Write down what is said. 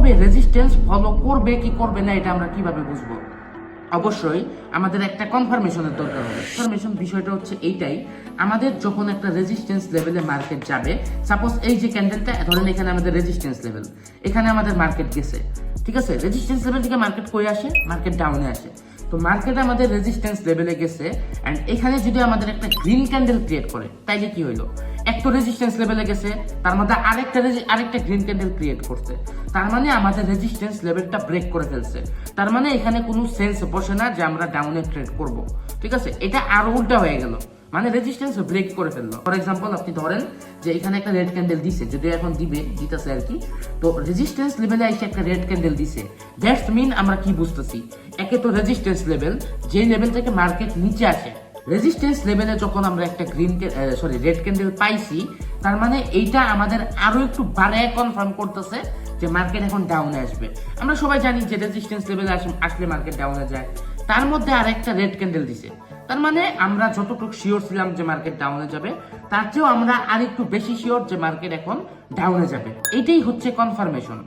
তবে resistance follow করবে কি করবে না এটা আমরা কিভাবে বুঝবো? অবশ্যই আমাদের একটা কনফার্মেশনের দরকার হবে। কনফার্মেশন বিষয়টা হচ্ছে এইটাই, আমাদের যখন একটা রেজিস্ট্যান্স লেভেলে মার্কেট যাবে, সাপোজ এই যে ক্যান্ডেলটা ধরেন, এখানে আমাদের রেজিস্ট্যান্স লেভেল, এখানে আমাদের মার্কেট গেছে, ঠিক আছে? রেজিস্ট্যান্স লেভেল থেকে মার্কেট কই আসে? মার্কেট ডাউনে আসে। তো মার্কেট আমাদের রেজিস্ট্যান্স লেভেলে গেছে, অ্যান্ড এখানে যদি আমাদের একটা গ্রিন ক্যান্ডেল ক্রিয়েট করে, তাইলে কি হইলো? এক তো রেজিস্ট্যান্স লেভেলে গেছে, তার মধ্যে আরেকটা গ্রিন ক্যান্ডেল ক্রিয়েট করছে, তার মানে আমাদের রেজিস্ট্যান্স লেভেলটা ব্রেক করে ফেলছে। তার মানে এখানে কোনো সেন্স বসে না যে আমরা ডাউনে ট্রেড করব, ঠিক আছে? এটা আরো উল্টা হয়ে গেল, মানে রেজিস্ট্যান্স ব্রেক করে ফেললো। ফর এক্সাম্পল, আপনি ধরেন যে এখানে একটা রেড ক্যান্ডেল দিছে, যদি এখন দিতেছে আর কি, তো রেজিস্ট্যান্স লেভেলে এসে একটা রেড ক্যান্ডেল দিছে, দ্যাটস মিন আমরা কি বুঝতেছি? একে তো রেজিস্ট্যান্স লেভেল, যে লেভেল থেকে মার্কেট নিচে আসে, রেজিস্ট্যান্স লেভেলে যখন আমরা একটা রেড ক্যান্ডেল পাইছি, তার মানে এইটা আমাদের আরো একটু বাড়ায় কনফার্ম করতেছে যে মার্কেট এখন ডাউনে আসবে। আমরা সবাই জানি যে রেজিস্ট্যান্স লেভেলে আসলে মার্কেট ডাউনে যায়, তার মধ্যে আরেকটা রেড ক্যান্ডেল দিছে, তার মানে আমরা যতটুকু শিওর ছিলাম যে মার্কেট ডাউনে যাবে, তার চেয়েও আমরা আরেকটু বেশি শিওর যে মার্কেট এখন ডাউনে যাবে। এটাই হচ্ছে কনফার্মেশন।